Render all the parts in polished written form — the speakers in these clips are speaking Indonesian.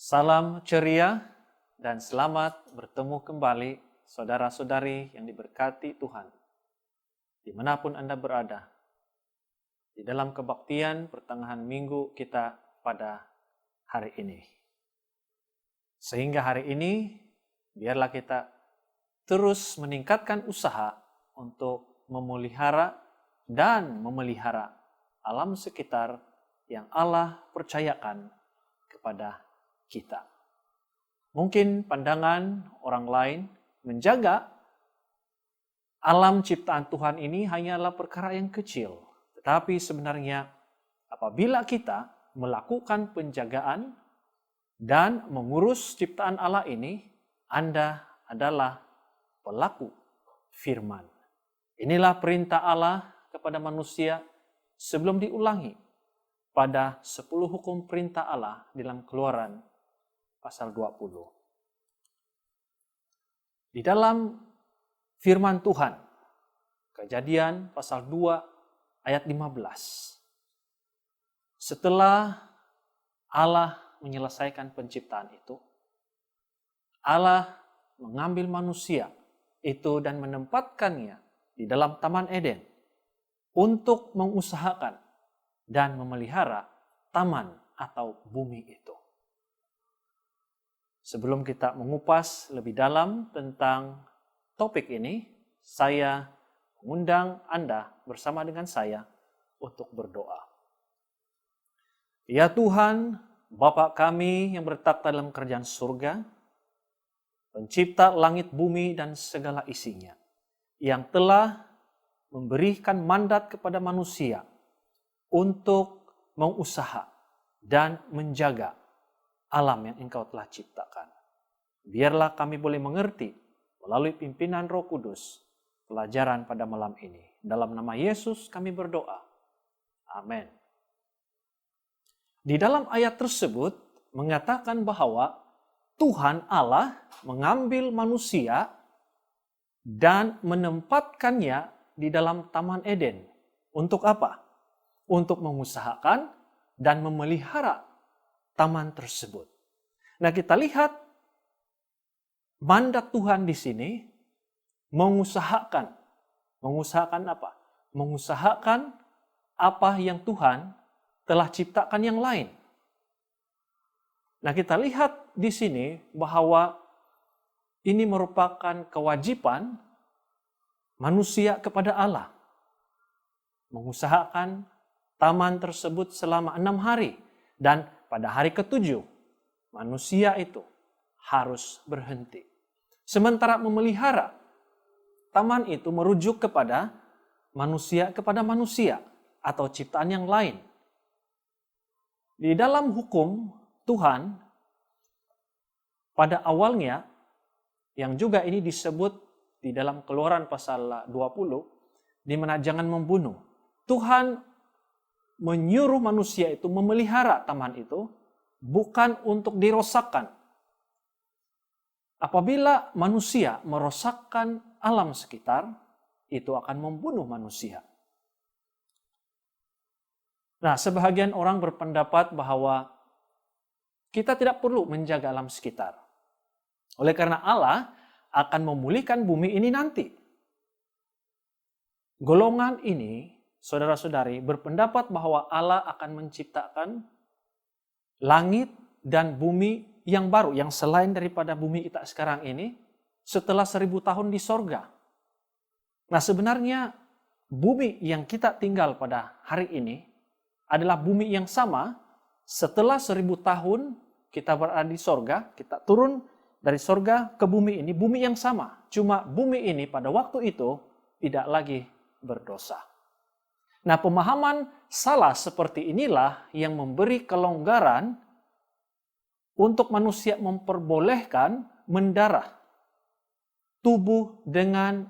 Salam ceria dan selamat bertemu kembali saudara-saudari yang diberkati Tuhan. Dimanapun Anda berada, di dalam kebaktian pertengahan minggu kita pada hari ini. Sehingga hari ini, biarlah kita terus meningkatkan usaha untuk memelihara dan memelihara alam sekitar yang Allah percayakan kepada kita. Mungkin pandangan orang lain menjaga alam ciptaan Tuhan ini hanyalah perkara yang kecil. Tetapi sebenarnya apabila kita melakukan penjagaan dan mengurus ciptaan Allah ini, Anda adalah pelaku firman. Inilah perintah Allah kepada manusia sebelum diulangi pada 10 hukum perintah Allah dalam Keluaran pasal 20. Di dalam firman Tuhan, Kejadian pasal 2 ayat 15. Setelah Allah menyelesaikan penciptaan itu, Allah mengambil manusia itu dan menempatkannya di dalam Taman Eden untuk mengusahakan dan memelihara taman atau bumi itu. Sebelum kita mengupas lebih dalam tentang topik ini, saya mengundang Anda bersama dengan saya untuk berdoa. Ya Tuhan, Bapa kami yang bertata dalam kerajaan surga, pencipta langit bumi dan segala isinya, yang telah memberikan mandat kepada manusia untuk mengusaha dan menjaga alam yang Engkau telah ciptakan. Biarlah kami boleh mengerti melalui pimpinan Roh Kudus pelajaran pada malam ini. Dalam nama Yesus kami berdoa. Amin. Di dalam ayat tersebut mengatakan bahwa Tuhan Allah mengambil manusia dan menempatkannya di dalam Taman Eden. Untuk apa? Untuk mengusahakan dan memelihara taman tersebut. Nah, kita lihat mandat Tuhan di sini mengusahakan. Mengusahakan apa? Mengusahakan apa yang Tuhan telah ciptakan yang lain. Nah, kita lihat di sini bahwa ini merupakan kewajiban manusia kepada Allah. Mengusahakan taman tersebut selama 6 hari. Dan pada hari ke-7, manusia itu harus berhenti. Sementara memelihara, taman itu merujuk kepada manusia atau ciptaan yang lain. Di dalam hukum Tuhan, pada awalnya, yang juga ini disebut di dalam Keluaran pasal 20, di mana jangan membunuh. Tuhan menyuruh manusia itu memelihara taman itu bukan untuk dirosakkan. Apabila manusia merosakkan alam sekitar, itu akan membunuh manusia. Nah, sebahagian orang berpendapat bahwa kita tidak perlu menjaga alam sekitar. Oleh karena Allah akan memulihkan bumi ini nanti. Golongan ini, saudara-saudari, berpendapat bahwa Allah akan menciptakan langit dan bumi yang baru, yang selain daripada bumi kita sekarang ini, setelah 1000 tahun di sorga. Nah, sebenarnya bumi yang kita tinggal pada hari ini adalah bumi yang sama setelah 1000 tahun kita berada di sorga, kita turun dari sorga ke bumi ini, bumi yang sama. Cuma bumi ini pada waktu itu tidak lagi berdosa. Nah, pemahaman salah seperti inilah yang memberi kelonggaran untuk manusia memperbolehkan mendarah tubuh dengan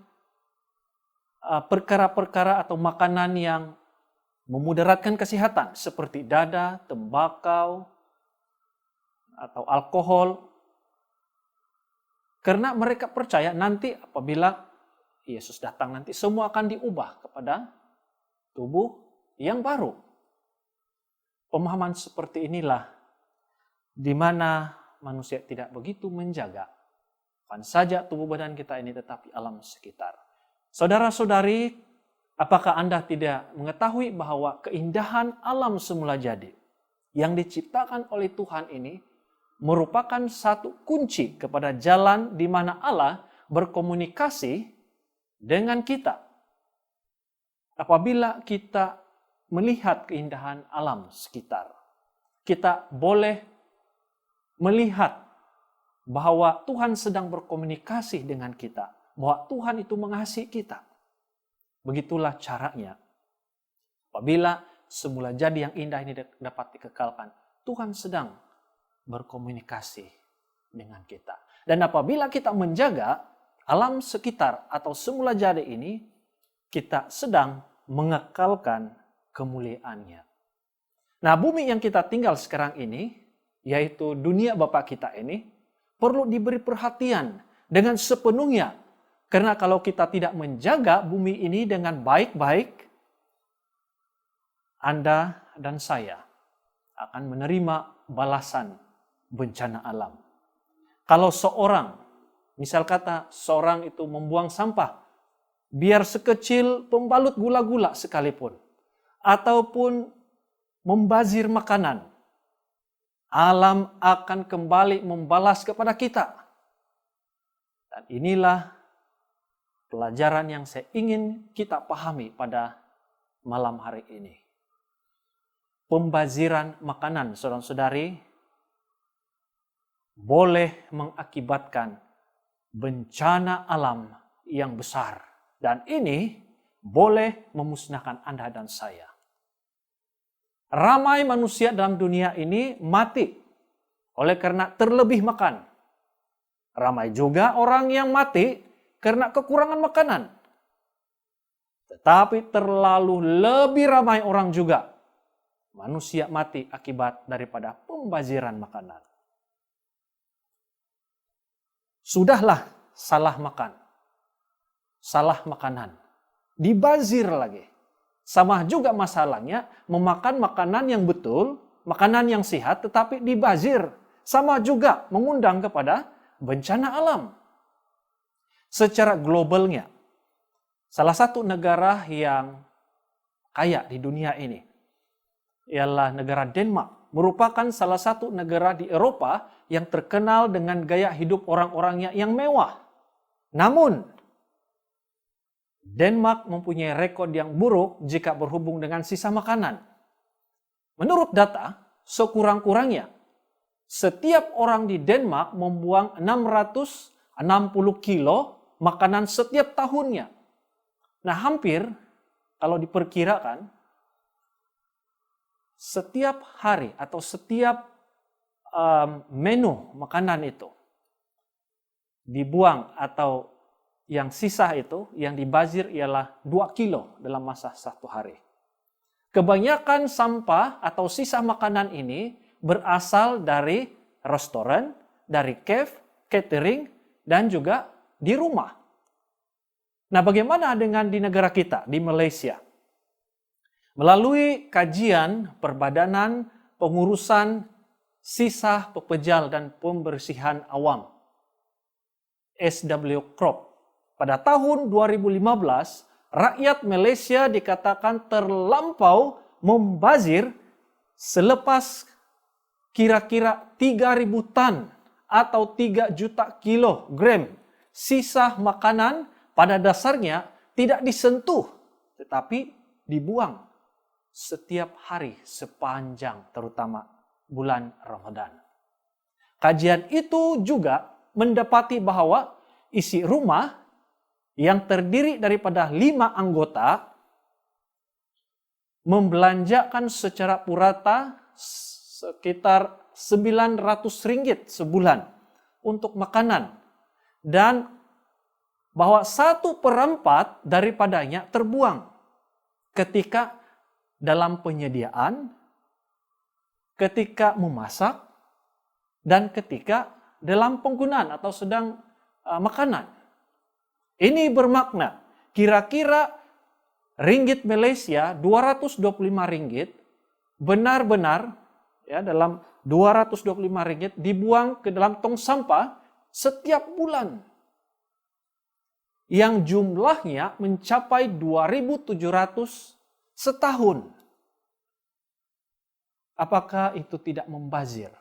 perkara-perkara atau makanan yang memudaratkan kesehatan seperti dada, tembakau, atau alkohol. Karena mereka percaya nanti apabila Yesus datang nanti semua akan diubah kepada tubuh yang baru. Pemahaman seperti inilah di mana manusia tidak begitu menjaga, bukan saja tubuh badan kita ini, tetapi alam sekitar. Saudara-saudari, apakah Anda tidak mengetahui bahwa keindahan alam semula jadi yang diciptakan oleh Tuhan ini merupakan satu kunci kepada jalan di mana Allah berkomunikasi dengan kita. Apabila kita melihat keindahan alam sekitar, kita boleh melihat bahwa Tuhan sedang berkomunikasi dengan kita, bahwa Tuhan itu mengasihi kita. Begitulah caranya. Apabila semula jadi yang indah ini dapat dikekalkan, Tuhan sedang berkomunikasi dengan kita. Dan apabila kita menjaga alam sekitar atau semula jadi ini, kita sedang mengekalkan kemuliaannya. Nah, bumi yang kita tinggal sekarang ini, yaitu dunia Bapa kita ini, perlu diberi perhatian dengan sepenuhnya. Karena kalau kita tidak menjaga bumi ini dengan baik-baik, Anda dan saya akan menerima balasan bencana alam. Kalau seorang, misal kata seorang itu membuang sampah, biar sekecil pembalut gula-gula sekalipun, ataupun membazir makanan, alam akan kembali membalas kepada kita. Dan inilah pelajaran yang saya ingin kita pahami pada malam hari ini. Pembaziran makanan, saudara-saudari, boleh mengakibatkan bencana alam yang besar. Dan ini boleh memusnahkan Anda dan saya. Ramai manusia dalam dunia ini mati oleh karena terlebih makan. Ramai juga orang yang mati karena kekurangan makanan. Tetapi terlalu lebih ramai orang juga manusia mati akibat daripada pembaziran makanan. Sudahlah salah makan, salah makanan, dibazir lagi. Sama juga masalahnya memakan makanan yang betul, makanan yang sehat tetapi dibazir. Sama juga mengundang kepada bencana alam. Secara globalnya, salah satu negara yang kaya di dunia ini ialah negara Denmark. Merupakan salah satu negara di Eropa yang terkenal dengan gaya hidup orang-orangnya yang mewah. Namun, Denmark mempunyai rekod yang buruk jika berhubung dengan sisa makanan. Menurut data, sekurang-kurangnya, setiap orang di Denmark membuang 660 kilo makanan setiap tahunnya. Nah, hampir, kalau diperkirakan, setiap hari atau setiap menu makanan itu dibuang atau yang sisa itu, yang dibazir ialah 2 kilo dalam masa 1 hari. Kebanyakan sampah atau sisa makanan ini berasal dari restoran, dari cafe, catering, dan juga di rumah. Nah, bagaimana dengan di negara kita, di Malaysia? Melalui kajian Perbadanan Pengurusan Sisa Pepejal dan Pembersihan Awam, SW Crop, pada tahun 2015, rakyat Malaysia dikatakan terlampau membazir selepas kira-kira 3.000 tan atau 3 juta kilogram sisa makanan pada dasarnya tidak disentuh, tetapi dibuang setiap hari sepanjang terutama bulan Ramadan. Kajian itu juga mendapati bahwa isi rumah yang terdiri daripada 5 anggota membelanjakan secara purata sekitar Rp900 sebulan untuk makanan. Dan bahwa 1/4 daripadanya terbuang ketika dalam penyediaan, ketika memasak, dan ketika dalam penggunaan atau sedang makanan. Ini bermakna kira-kira ringgit Malaysia 225 ringgit benar-benar ya dalam 225 ringgit dibuang ke dalam tong sampah setiap bulan. Yang jumlahnya mencapai 2.700 setahun. Apakah itu tidak membazir?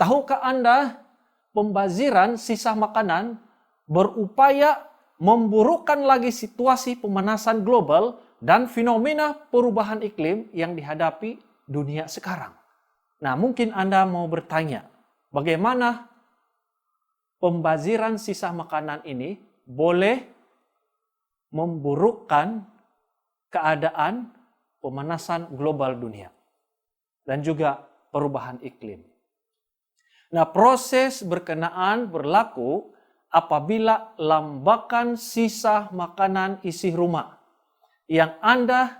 Tahukah Anda, pembaziran sisa makanan berupaya memburukkan lagi situasi pemanasan global dan fenomena perubahan iklim yang dihadapi dunia sekarang. Nah, mungkin Anda mau bertanya, bagaimana pembaziran sisa makanan ini boleh memburukkan keadaan pemanasan global dunia dan juga perubahan iklim. Nah, proses berkenaan berlaku apabila lambakan sisa makanan isi rumah yang Anda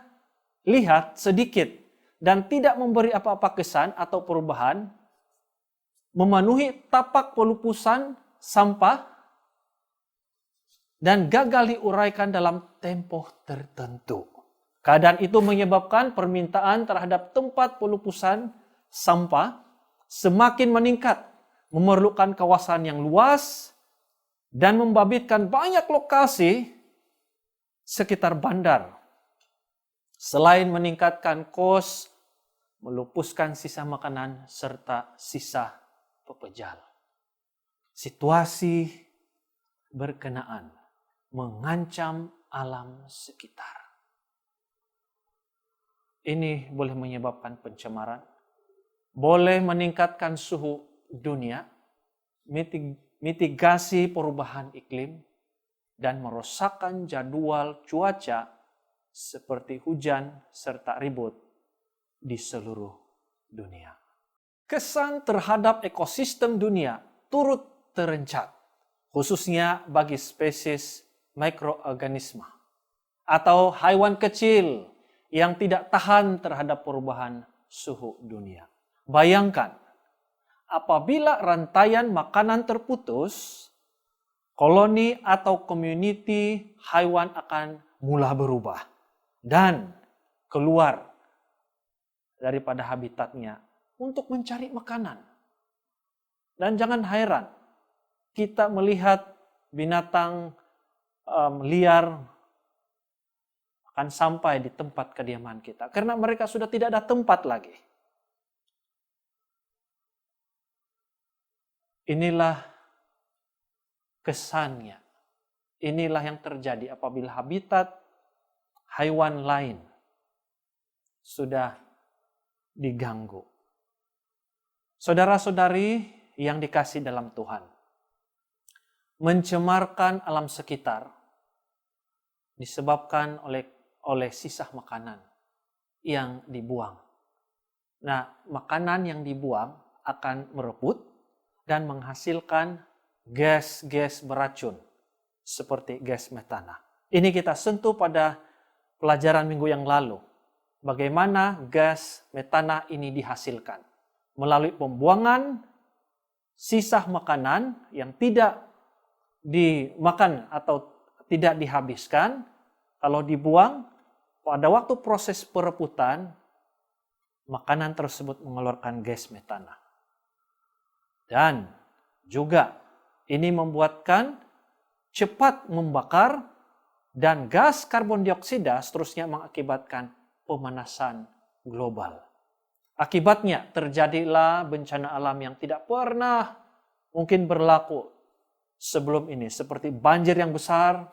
lihat sedikit dan tidak memberi apa-apa kesan atau perubahan, memenuhi tapak pelupusan sampah, dan gagal diuraikan dalam tempo tertentu. Keadaan itu menyebabkan permintaan terhadap tempat pelupusan sampah semakin meningkat, memerlukan kawasan yang luas, dan membabitkan banyak lokasi sekitar bandar. Selain meningkatkan kos, melupuskan sisa makanan, serta sisa pepejal. Situasi berkenaan mengancam alam sekitar. Ini boleh menyebabkan pencemaran, boleh meningkatkan suhu dunia, mitigasi perubahan iklim, dan merosakkan jadwal cuaca seperti hujan serta ribut di seluruh dunia. Kesan terhadap ekosistem dunia turut terencat, khususnya bagi spesies mikroorganisme atau haiwan kecil yang tidak tahan terhadap perubahan suhu dunia. Bayangkan, apabila rantaian makanan terputus, koloni atau community haiwan akan mulai berubah dan keluar daripada habitatnya untuk mencari makanan. Dan jangan heran, kita melihat binatang liar akan sampai di tempat kediaman kita karena mereka sudah tidak ada tempat lagi. Inilah kesannya. Inilah yang terjadi apabila habitat haiwan lain sudah diganggu. Saudara-saudari yang dikasihi dalam Tuhan, mencemarkan alam sekitar disebabkan oleh sisa makanan yang dibuang. Nah, makanan yang dibuang akan merebut dan menghasilkan gas-gas beracun seperti gas metana. Ini kita sentuh pada pelajaran minggu yang lalu. Bagaimana gas metana ini dihasilkan melalui pembuangan sisa makanan yang tidak dimakan atau tidak dihabiskan. Kalau dibuang, pada waktu proses perebutan, makanan tersebut mengeluarkan gas metana. Dan juga ini membuatkan cepat membakar dan gas karbon dioksida seterusnya mengakibatkan pemanasan global. Akibatnya terjadilah bencana alam yang tidak pernah mungkin berlaku sebelum ini, seperti banjir yang besar,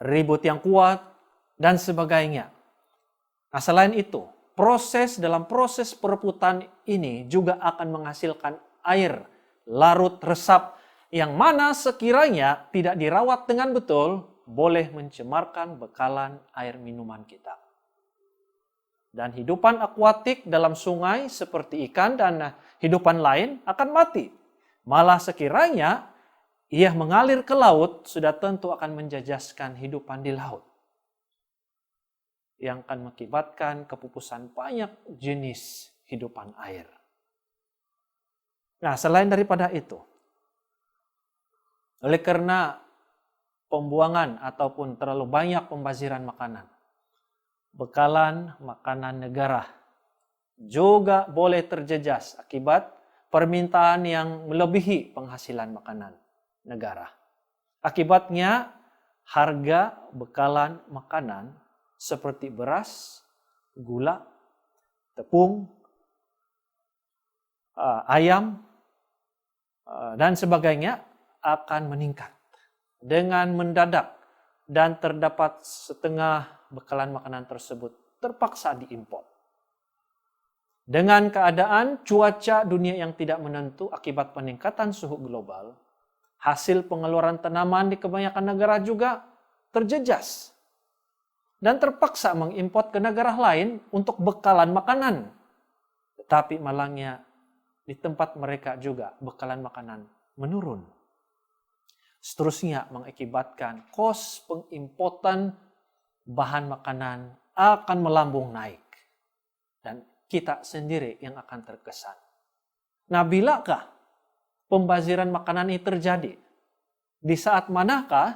ribut yang kuat, dan sebagainya. Nah, selain itu, dalam proses perebutan ini juga akan menghasilkan air larut resap yang mana sekiranya tidak dirawat dengan betul boleh mencemarkan bekalan air minuman kita. Dan hidupan akuatik dalam sungai seperti ikan dan hidupan lain akan mati. Malah sekiranya ia mengalir ke laut, sudah tentu akan menjajaskan hidupan di laut. Yang akan mengakibatkan kepupusan banyak jenis hidupan air. Nah, selain daripada itu, oleh karena pembuangan ataupun terlalu banyak pembaziran makanan, bekalan makanan negara juga boleh terjejas akibat permintaan yang melebihi penghasilan makanan negara. Akibatnya, harga bekalan makanan seperti beras, gula, tepung, ayam, dan sebagainya akan meningkat dengan mendadak, dan terdapat setengah bekalan makanan tersebut terpaksa diimpor. Dengan keadaan cuaca dunia yang tidak menentu akibat peningkatan suhu global, hasil pengeluaran tanaman di kebanyakan negara juga terjejas dan terpaksa mengimpor ke negara lain untuk bekalan makanan. Tetapi malangnya di tempat mereka juga bekalan makanan menurun. Seterusnya mengakibatkan kos pengimportan bahan makanan akan melambung naik. Dan kita sendiri yang akan terkesan. Nah, bilakah pembaziran makanan ini terjadi? Di saat manakah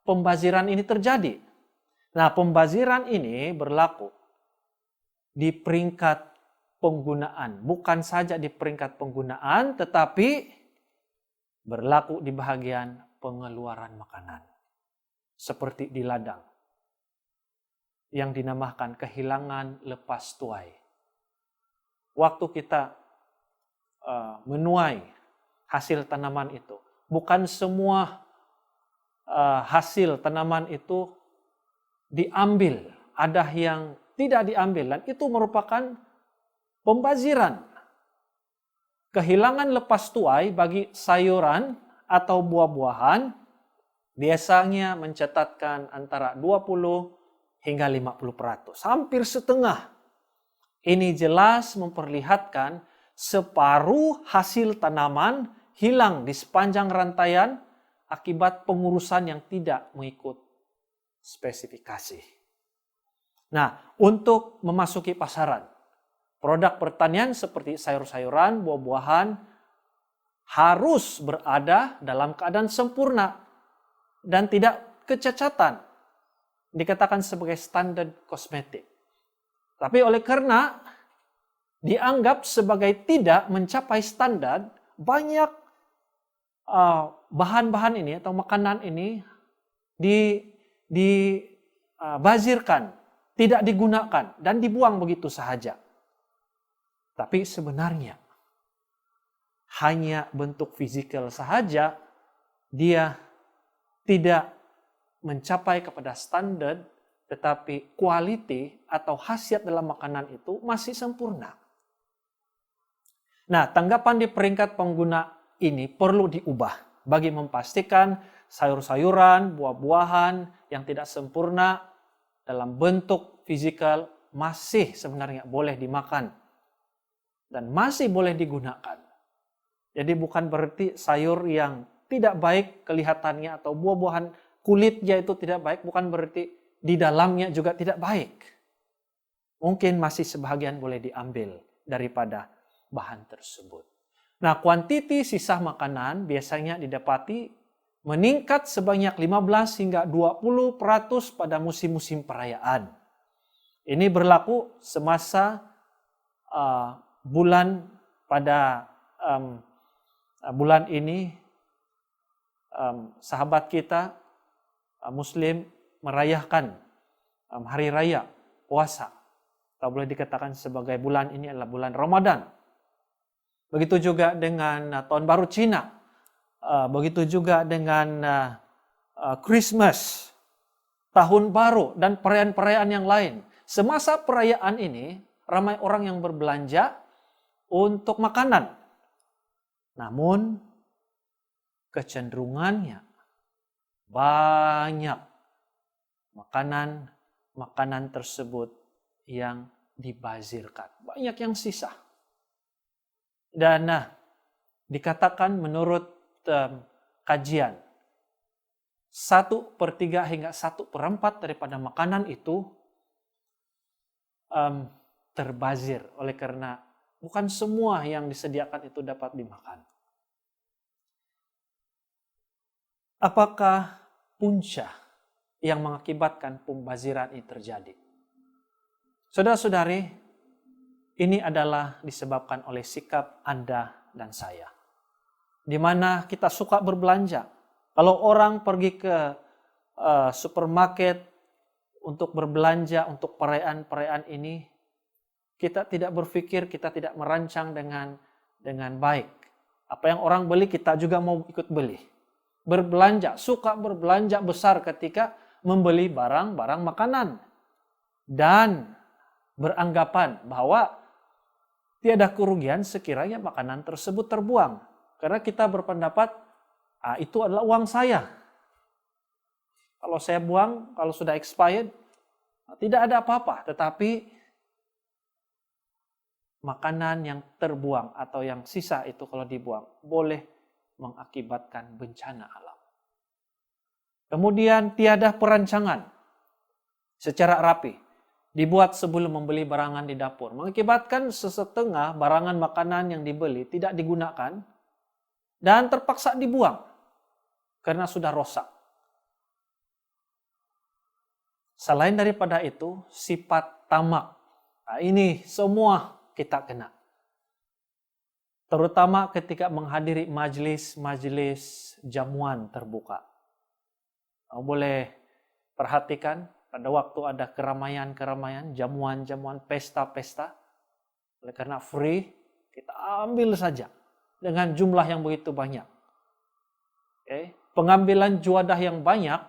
pembaziran ini terjadi? Nah, pembaziran ini berlaku di peringkat penggunaan. Bukan saja di peringkat penggunaan, tetapi berlaku di bahagian pengeluaran makanan. Seperti di ladang yang dinamakan kehilangan lepas tuai. Waktu kita menuai hasil tanaman itu, bukan semua hasil tanaman itu diambil, ada yang tidak diambil, dan itu merupakan pembaziran. Kehilangan lepas tuai bagi sayuran atau buah-buahan biasanya mencatatkan antara 20 hingga 50%, hampir setengah. Ini jelas memperlihatkan separuh hasil tanaman hilang di sepanjang rantaian akibat pengurusan yang tidak mengikut spesifikasi. Nah, untuk memasuki pasaran, produk pertanian seperti sayur-sayuran, buah-buahan harus berada dalam keadaan sempurna dan tidak kecacatan. Dikatakan sebagai standar kosmetik. Tapi oleh karena dianggap sebagai tidak mencapai standar, banyak bahan-bahan ini atau makanan ini dibazirkan, tidak digunakan, dan dibuang begitu saja. Tapi sebenarnya hanya bentuk fisikal saja, dia tidak mencapai kepada standar, tetapi quality atau khasiat dalam makanan itu masih sempurna. Nah, tanggapan di peringkat pengguna ini perlu diubah bagi memastikan sayur-sayuran, buah-buahan yang tidak sempurna dalam bentuk fisikal masih sebenarnya boleh dimakan dan masih boleh digunakan. Jadi bukan berarti sayur yang tidak baik kelihatannya atau buah-buahan kulitnya itu tidak baik, bukan berarti di dalamnya juga tidak baik. Mungkin masih sebahagian boleh diambil daripada bahan tersebut. Nah, kuantiti sisa makanan biasanya didapati meningkat sebanyak 15 hingga 20% pada musim-musim perayaan. Ini berlaku semasa bulan ini sahabat kita Muslim merayakan hari raya puasa, atau boleh dikatakan sebagai bulan ini adalah bulan Ramadan. Begitu juga dengan tahun baru Cina, begitu juga dengan Christmas, tahun baru, dan perayaan-perayaan yang lain. Semasa perayaan ini ramai orang yang berbelanja untuk makanan. Namun kecenderungannya banyak makanan tersebut yang dibazirkan. Banyak yang sisa. Dan dikatakan menurut kajian, 1/3 hingga 1/4 daripada makanan itu terbazir, oleh karena bukan semua yang disediakan itu dapat dimakan. Apakah punca yang mengakibatkan pembaziran ini terjadi? Saudara-saudari, Ini adalah disebabkan oleh sikap Anda dan saya. Di mana kita suka berbelanja. Kalau orang pergi ke supermarket untuk berbelanja untuk perayaan-perayaan ini, kita tidak berpikir, kita tidak merancang dengan baik. Apa yang orang beli kita juga mau ikut beli. Berbelanja, suka berbelanja besar ketika membeli barang-barang makanan. Dan beranggapan bahwa tiada kerugian sekiranya makanan tersebut terbuang. Karena kita berpendapat, itu adalah uang saya. Kalau saya buang, kalau sudah expired, tidak ada apa-apa. Tetapi makanan yang terbuang atau yang sisa itu kalau dibuang, boleh mengakibatkan bencana alam. Kemudian tiada perancangan secara rapi. Dibuat sebelum membeli barangan di dapur. Mengakibatkan sesetengah barangan makanan yang dibeli tidak digunakan dan terpaksa dibuang karena sudah rosak. Selain daripada itu, sifat tamak. Nah, ini semua kita kena. Terutama ketika menghadiri majelis-majelis jamuan terbuka. Kamu boleh perhatikan pada waktu ada keramaian-keramaian, jamuan-jamuan, pesta-pesta. Oleh karena free, kita ambil saja dengan jumlah yang begitu banyak. Okay. Pengambilan juadah yang banyak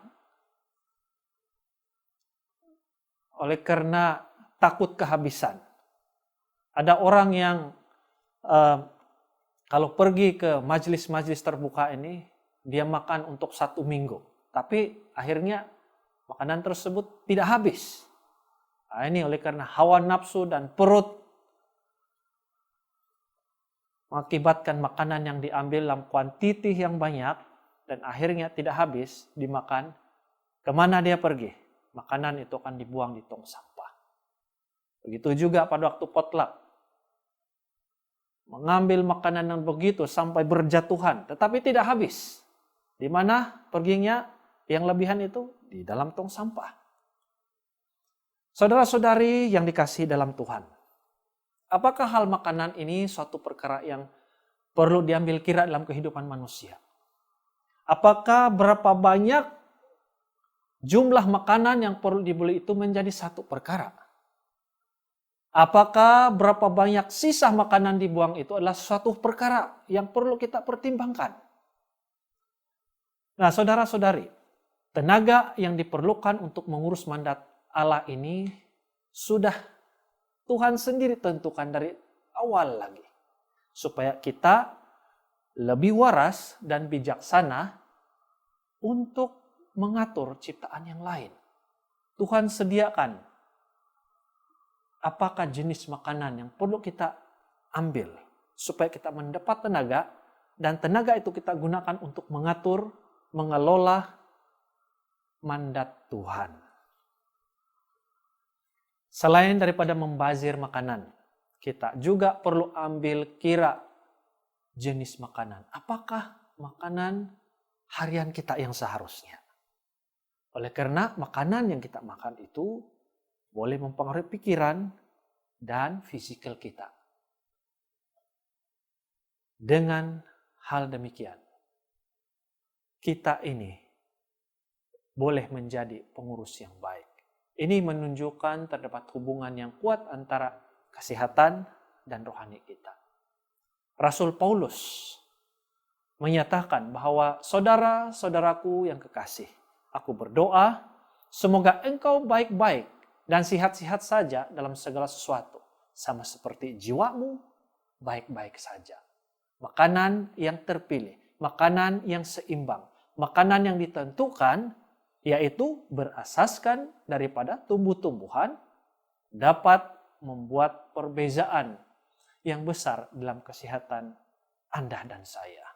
oleh karena takut kehabisan. Ada orang yang kalau pergi ke majelis-majelis terbuka ini, dia makan untuk 1 minggu. Tapi akhirnya makanan tersebut tidak habis. Nah, ini oleh karena hawa nafsu dan perut mengakibatkan makanan yang diambil dalam kuantiti yang banyak dan akhirnya tidak habis dimakan. Kemana dia pergi? Makanan itu akan dibuang di tong sampah. Begitu juga pada waktu potluck. Mengambil makanan yang begitu sampai berjatuhan, tetapi tidak habis. Di mana perginya yang lebihan itu? Di dalam tong sampah. Saudara-saudari yang dikasihi dalam Tuhan. Apakah hal makanan ini suatu perkara yang perlu diambil kira dalam kehidupan manusia? Apakah berapa banyak jumlah makanan yang perlu dibeli itu menjadi satu perkara? Apakah berapa banyak sisa makanan dibuang itu adalah suatu perkara yang perlu kita pertimbangkan? Nah, saudara-saudari, tenaga yang diperlukan untuk mengurus mandat Allah ini sudah Tuhan sendiri tentukan dari awal lagi. Supaya kita lebih waras dan bijaksana untuk mengatur ciptaan yang lain. Tuhan sediakan apakah jenis makanan yang perlu kita ambil supaya kita mendapat tenaga dan tenaga itu kita gunakan untuk mengatur, mengelola mandat Tuhan. Selain daripada membazir makanan, kita juga perlu ambil kira jenis makanan. Apakah makanan harian kita yang seharusnya? Oleh karena makanan yang kita makan itu boleh mempengaruhi pikiran dan fisikal kita. Dengan hal demikian, kita ini boleh menjadi pengurus yang baik. Ini menunjukkan terdapat hubungan yang kuat antara kesehatan dan rohani kita. Rasul Paulus menyatakan bahwa saudara-saudaraku yang kekasih, aku berdoa semoga engkau baik-baik dan sihat-sihat saja dalam segala sesuatu, sama seperti jiwamu baik-baik saja. Makanan yang terpilih, makanan yang seimbang, makanan yang ditentukan, yaitu berasaskan daripada tumbuh-tumbuhan, dapat membuat perbezaan yang besar dalam kesehatan Anda dan saya.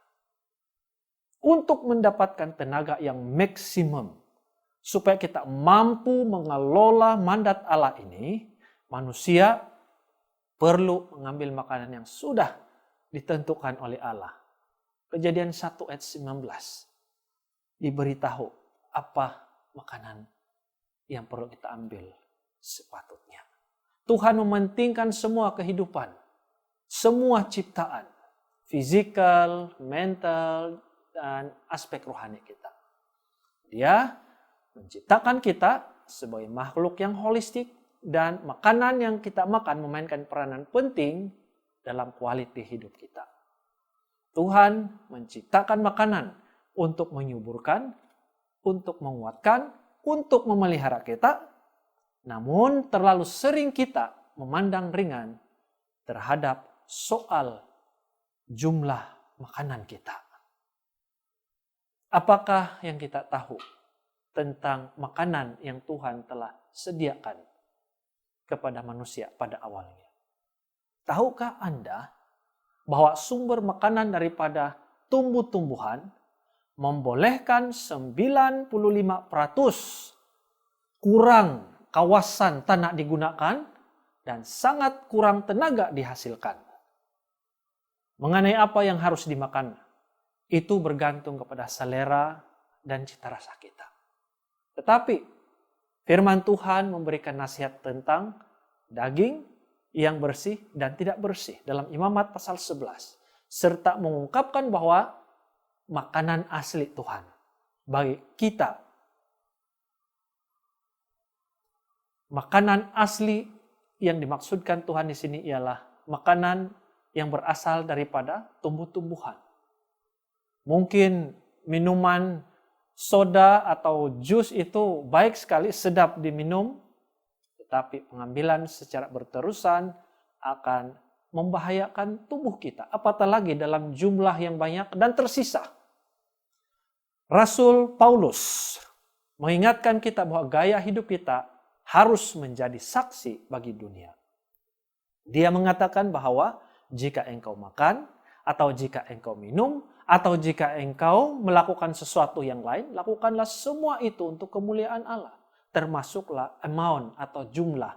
Untuk mendapatkan tenaga yang maksimum, supaya kita mampu mengelola mandat Allah ini, manusia perlu mengambil makanan yang sudah ditentukan oleh Allah. Kejadian 1 ayat 19 diberitahu apa makanan yang perlu kita ambil sepatutnya. Tuhan mementingkan semua kehidupan, semua ciptaan, fisikal, mental, dan aspek rohani kita. Dia menciptakan kita sebagai makhluk yang holistik, dan makanan yang kita makan memainkan peranan penting dalam kualitas hidup kita. Tuhan menciptakan makanan untuk menyuburkan, untuk menguatkan, untuk memelihara kita, namun terlalu sering kita memandang ringan terhadap soal jumlah makanan kita. Apakah yang kita tahu tentang makanan yang Tuhan telah sediakan kepada manusia pada awalnya? Tahukah Anda bahwa sumber makanan daripada tumbuh-tumbuhan membolehkan 95% kurang kawasan tanah digunakan dan sangat kurang tenaga dihasilkan? Mengenai apa yang harus dimakan, itu bergantung kepada selera dan cita rasa kita. Tetapi firman Tuhan memberikan nasihat tentang daging yang bersih dan tidak bersih dalam Imamat pasal 11. Serta mengungkapkan bahwa makanan asli Tuhan bagi kita. Makanan asli yang dimaksudkan Tuhan di sini ialah makanan yang berasal daripada tumbuh-tumbuhan. Mungkin minuman soda atau jus itu baik sekali, sedap diminum, tetapi pengambilan secara berterusan akan membahayakan tubuh kita, apatah lagi dalam jumlah yang banyak dan tersisa. Rasul Paulus mengingatkan kita bahwa gaya hidup kita harus menjadi saksi bagi dunia. Dia mengatakan bahwa jika engkau makan, atau jika engkau minum, atau jika engkau melakukan sesuatu yang lain, lakukanlah semua itu untuk kemuliaan Allah. Termasuklah amount atau jumlah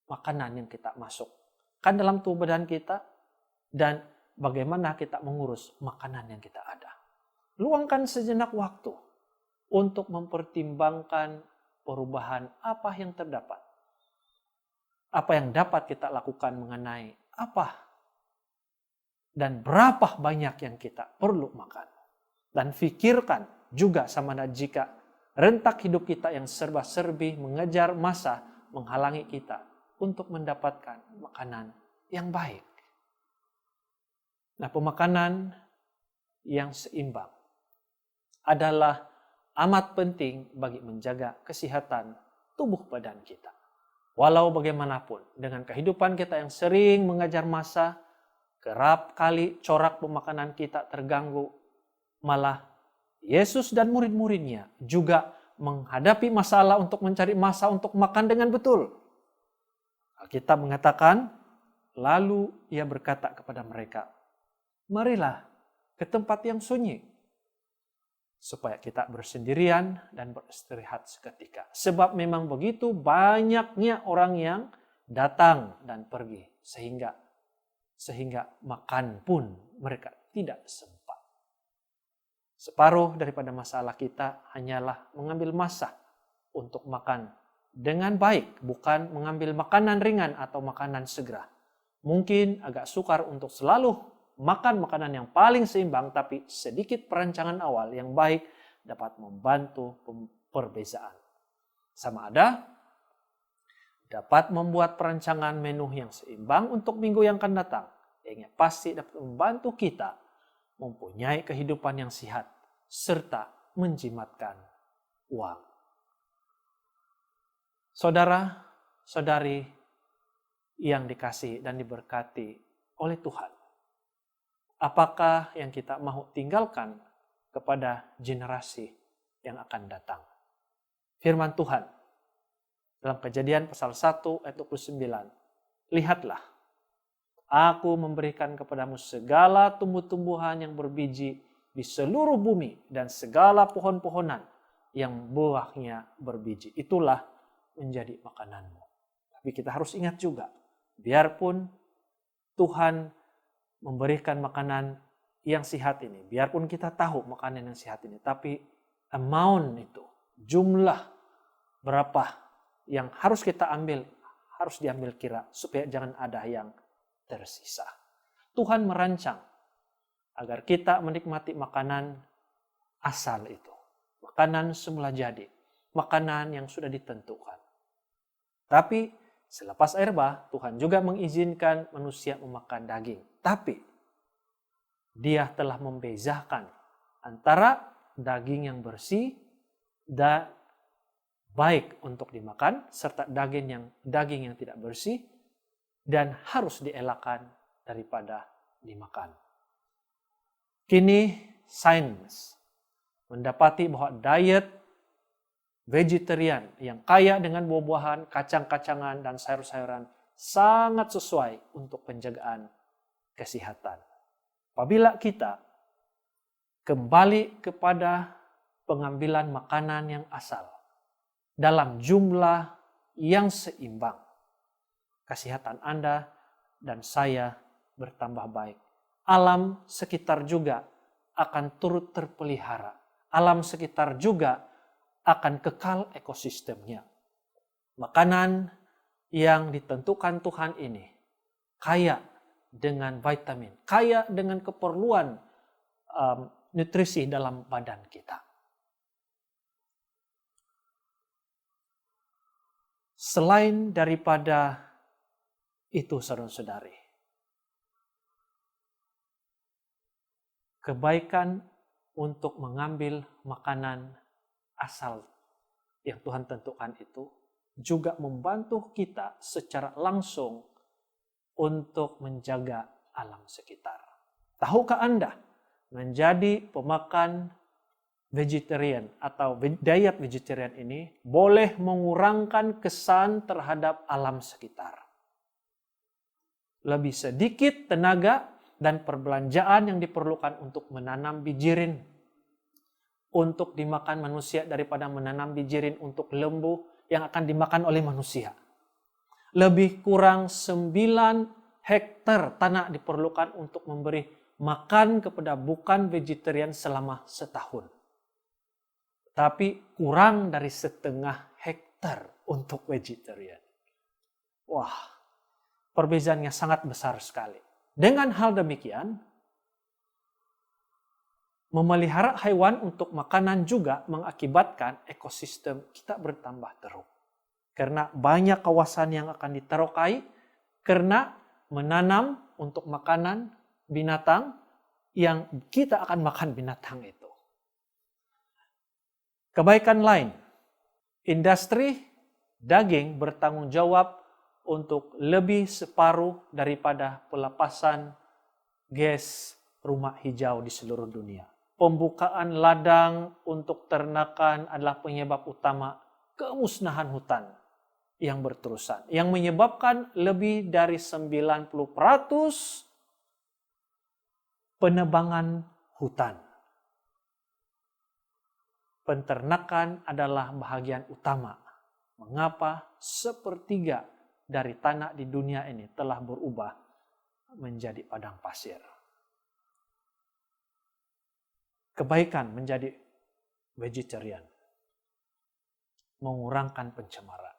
makanan yang kita masukkan dalam tubuh badan kita, dan bagaimana kita mengurus makanan yang kita ada. Luangkan sejenak waktu untuk mempertimbangkan perubahan apa yang terdapat. Apa yang dapat kita lakukan mengenai apa dan berapa banyak yang kita perlu makan. Dan pikirkan juga sama ada jika rentak hidup kita yang serba-serbi mengejar masa menghalangi kita untuk mendapatkan makanan yang baik. Nah, pemakanan yang seimbang adalah amat penting bagi menjaga kesehatan tubuh badan kita. Walau bagaimanapun, dengan kehidupan kita yang sering mengejar masa, kerap kali corak pemakanan kita terganggu. Malah Yesus dan murid-muridnya juga menghadapi masalah untuk mencari masa untuk makan dengan betul. Alkitab mengatakan, lalu ia berkata kepada mereka, marilah ke tempat yang sunyi, supaya kita bersendirian dan beristirahat seketika. Sebab memang begitu banyaknya orang yang datang dan pergi, sehingga makan pun mereka tidak sempat. Separuh daripada masalah kita hanyalah mengambil masa untuk makan dengan baik, bukan mengambil makanan ringan atau makanan segera. Mungkin agak sukar untuk selalu makan makanan yang paling seimbang, tapi sedikit perancangan awal yang baik dapat membantu perbezaan. Sama ada dapat membuat perancangan menu yang seimbang untuk minggu yang akan datang. Yang pasti dapat membantu kita mempunyai kehidupan yang sehat serta menjimatkan uang. Saudara-saudari yang dikasihi dan diberkati oleh Tuhan, apakah yang kita mau tinggalkan kepada generasi yang akan datang? Firman Tuhan dalam Kejadian pasal 1 ayat 29. Lihatlah, aku memberikan kepadamu segala tumbuh-tumbuhan yang berbiji di seluruh bumi dan segala pohon-pohonan yang buahnya berbiji. Itulah menjadi makananmu. Tapi kita harus ingat juga, biarpun Tuhan memberikan makanan yang sehat ini, biarpun kita tahu makanan yang sehat ini, tapi amount itu, jumlah berapa yang harus kita ambil, harus diambil kira supaya jangan ada yang tersisa. Tuhan merancang agar kita menikmati makanan asal itu. Makanan semula jadi. Makanan yang sudah ditentukan. Tapi selepas air bah, Tuhan juga mengizinkan manusia memakan daging. Tapi Dia telah membezakan antara daging yang bersih dan baik untuk dimakan serta daging yang tidak bersih dan harus dielakkan daripada dimakan. Kini sains mendapati bahwa diet vegetarian yang kaya dengan buah-buahan, kacang-kacangan, dan sayur-sayuran sangat sesuai untuk penjagaan kesehatan. Apabila kita kembali kepada pengambilan makanan yang asal dalam jumlah yang seimbang, kesehatan Anda dan saya bertambah baik. Alam sekitar juga akan turut terpelihara. Alam sekitar juga akan kekal ekosistemnya. Makanan yang ditentukan Tuhan ini kaya dengan vitamin, kaya dengan keperluan nutrisi dalam badan kita. Selain daripada itu, saudara-saudari, kebaikan untuk mengambil makanan asal yang Tuhan tentukan itu juga membantu kita secara langsung untuk menjaga alam sekitar. Tahukah Anda, menjadi pemakan vegetarian atau diet vegetarian ini boleh mengurangkan kesan terhadap alam sekitar. Lebih sedikit tenaga dan perbelanjaan yang diperlukan untuk menanam bijirin untuk dimakan manusia daripada menanam bijirin untuk lembu yang akan dimakan oleh manusia. Lebih kurang 9 hektar tanah diperlukan untuk memberi makan kepada bukan vegetarian selama setahun. Tapi kurang dari setengah hektar untuk vegetarian. Wah, perbezaannya sangat besar sekali. Dengan hal demikian, memelihara hewan untuk makanan juga mengakibatkan ekosistem kita bertambah teruk. Karena banyak kawasan yang akan diterokai karena menanam untuk makanan binatang yang kita akan makan binatang itu. Kebaikan lain, industri daging bertanggung jawab untuk lebih separuh daripada pelepasan gas rumah hijau di seluruh dunia. Pembukaan ladang untuk ternakan adalah penyebab utama kemusnahan hutan yang berterusan, yang menyebabkan lebih dari 90% penebangan hutan. Penternakan adalah bahagian utama. Mengapa 1/3 dari tanah di dunia ini telah berubah menjadi padang pasir? Kebaikan menjadi vegetarian, mengurangkan pencemaran.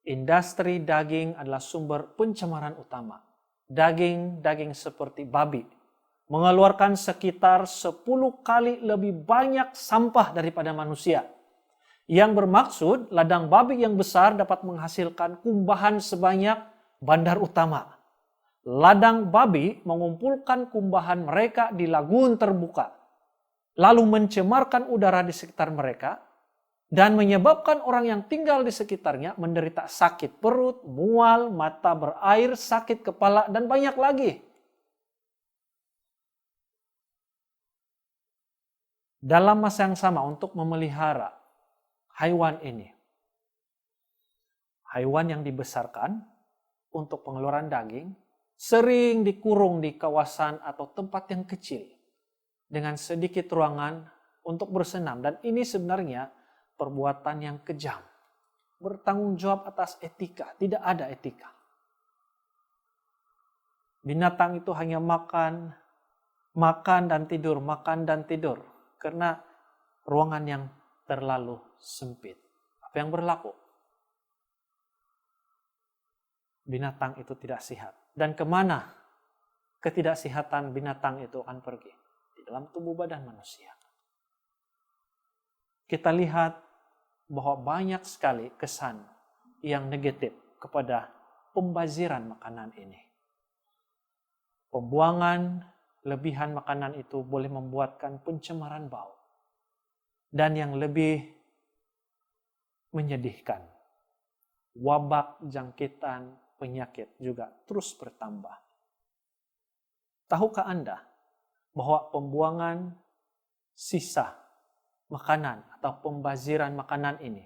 Industri daging adalah sumber pencemaran utama. Daging seperti babi mengeluarkan sekitar 10 kali lebih banyak sampah daripada manusia. Yang bermaksud ladang babi yang besar dapat menghasilkan kumbahan sebanyak bandar utama. Ladang babi mengumpulkan kumbahan mereka di lagun terbuka, lalu mencemarkan udara di sekitar mereka, dan menyebabkan orang yang tinggal di sekitarnya menderita sakit perut, mual, mata berair, sakit kepala, dan banyak lagi. Dalam masa yang sama untuk memelihara haiwan ini, haiwan yang dibesarkan untuk pengeluaran daging sering dikurung di kawasan atau tempat yang kecil dengan sedikit ruangan untuk bersenam, dan ini sebenarnya perbuatan yang kejam. Bertanggung jawab atas etika, tidak ada etika. Binatang itu hanya makan dan tidur, makan dan tidur karena ruangan yang terlalu sempit. Apa yang berlaku? binatang itu tidak sehat. Dan kemana ketidaksehatan binatang itu akan pergi? Di dalam tubuh badan manusia. Kita lihat bahwa banyak sekali kesan yang negatif kepada pembaziran makanan ini. Pembuangan lebihan makanan itu boleh membuatkan pencemaran bau. Dan yang lebih menyedihkan, wabak jangkitan penyakit juga terus bertambah. Tahukah Anda bahwa pembuangan sisa makanan atau pembaziran makanan ini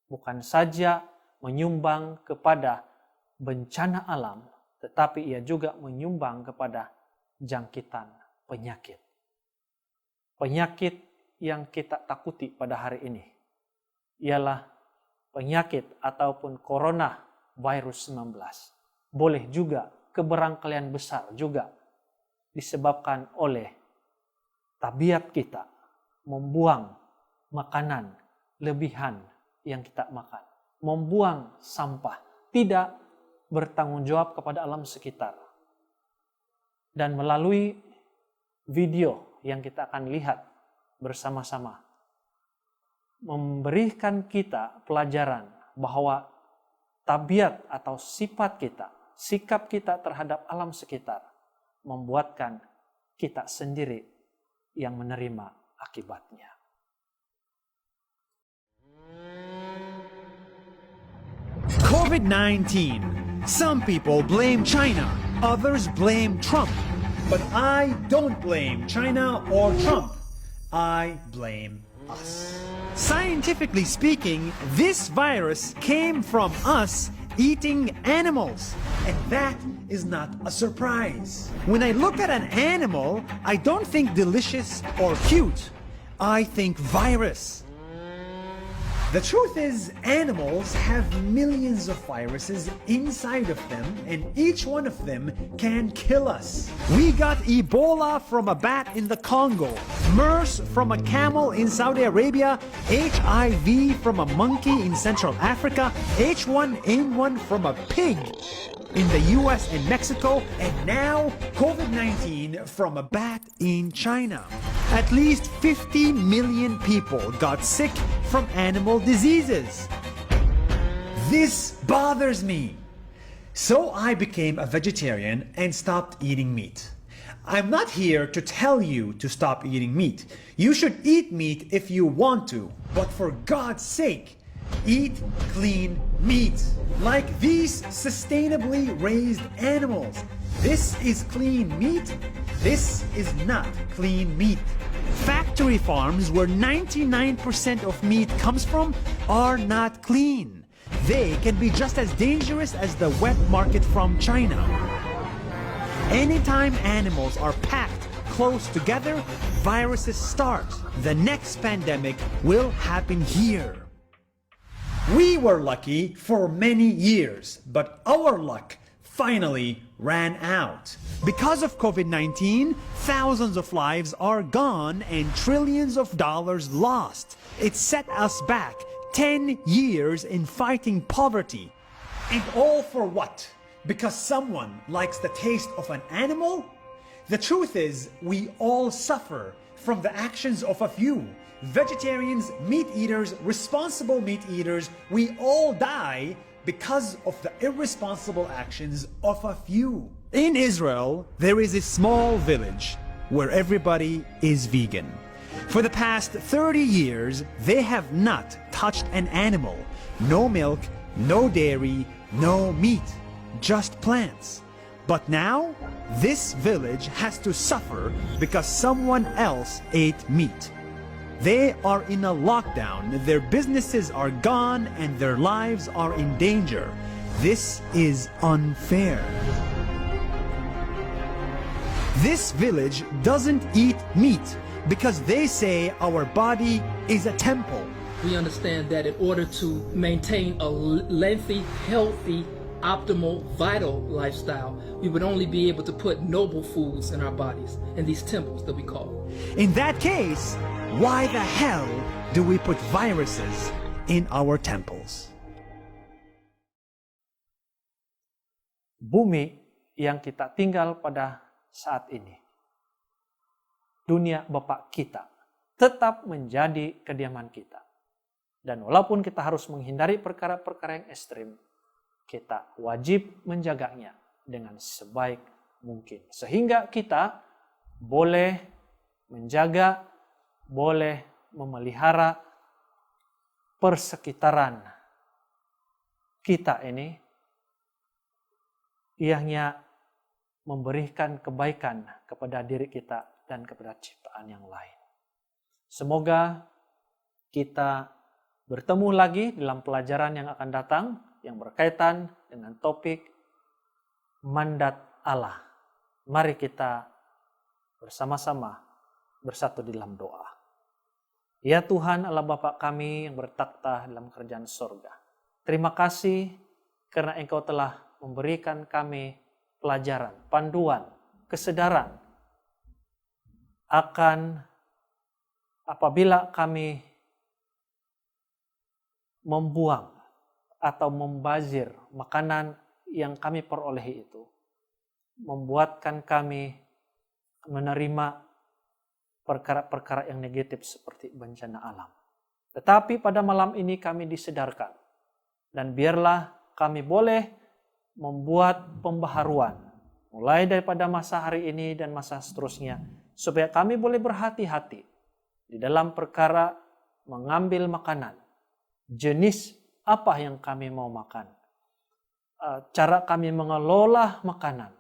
bukan saja menyumbang kepada bencana alam, tetapi ia juga menyumbang kepada jangkitan penyakit. Penyakit yang kita takuti pada hari ini ialah penyakit ataupun coronavirus 19. Boleh juga keberangkalian besar juga disebabkan oleh tabiat kita membuang makanan lebihan yang kita makan. Membuang sampah, tidak bertanggung jawab kepada alam sekitar. Dan melalui video yang kita akan lihat bersama-sama, memberikan kita pelajaran bahwa tabiat atau sifat kita, sikap kita terhadap alam sekitar, membuatkan kita sendiri yang menerima akibatnya. COVID-19. Some people blame China, others blame Trump. But I don't blame China or Trump. I blame us. Scientifically speaking, this virus came from us eating animals. And that is not a surprise. When I look at an animal, I don't think delicious or cute. I think virus. The truth is, animals have millions of viruses inside of them, and each one of them can kill us. We got Ebola from a bat in the Congo, MERS from a camel in Saudi Arabia, HIV from a monkey in Central Africa, H1N1 from a pig in the US and Mexico, and now COVID-19 from a bat in China. At least 50 million people got sick from animal diseases. This bothers me. So I became a vegetarian and stopped eating meat. I'm not here to tell you to stop eating meat. You should eat meat if you want to, but for God's sake, eat clean meat, like these sustainably raised animals. This is clean meat. This is not clean meat. Factory farms where 99% of meat comes from are not clean. They can be just as dangerous as the wet market from China. Anytime animals are packed close together, viruses start. The next pandemic will happen here. We were lucky for many years, but our luck finally ran out. Because of COVID-19, thousands of lives are gone and trillions of dollars lost. It set us back 10 years in fighting poverty. And all for what? Because someone likes the taste of an animal? The truth is, we all suffer from the actions of a few. Vegetarians, meat eaters, responsible meat eaters, we all die because of the irresponsible actions of a few. In Israel, there is a small village where everybody is vegan. For the past 30 years, they have not touched an animal. No milk, no dairy, no meat, just plants. But now, this village has to suffer because someone else ate meat. They are in a lockdown, their businesses are gone, and their lives are in danger. This is unfair. This village doesn't eat meat because they say our body is a temple. We understand that in order to maintain a lengthy, healthy, optimal, vital lifestyle, we would only be able to put noble foods in our bodies, in these temples that we call. In that case, why the hell do we put viruses in our temples? bumi yang kita tinggal pada saat ini, dunia Bapa kita, tetap menjadi kediaman kita. Dan walaupun kita harus menghindari perkara-perkara yang ekstrim, kita wajib menjaganya dengan sebaik mungkin. Sehingga kita boleh menjaga, boleh memelihara persekitaran kita ini, ianya memberikan kebaikan kepada diri kita dan kepada ciptaan yang lain. Semoga kita bertemu lagi dalam pelajaran yang akan datang yang berkaitan dengan topik mandat Allah. Mari kita bersama-sama bersatu di dalam doa. Ya Tuhan Allah Bapa kami yang bertakhta dalam kerajaan sorga. Terima kasih karena Engkau telah memberikan kami pelajaran, panduan, kesadaran akan apabila kami membuang atau membazir makanan yang kami perolehi itu, membuatkan kami menerima perkara-perkara yang negatif seperti bencana alam. Tetapi pada malam ini kami disedarkan, dan biarlah kami boleh membuat pembaharuan mulai daripada masa hari ini dan masa seterusnya, supaya kami boleh berhati-hati di dalam perkara mengambil makanan, jenis apa yang kami mau makan, cara kami mengelola makanan,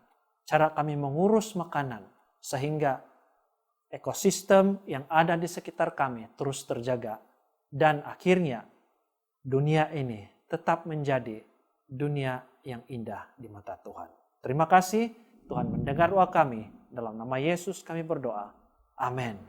cara kami mengurus makanan, sehingga ekosistem yang ada di sekitar kami terus terjaga, dan akhirnya dunia ini tetap menjadi dunia yang indah di mata Tuhan. Terima kasih, Tuhan mendengar doa kami. Dalam nama Yesus kami berdoa. Amin.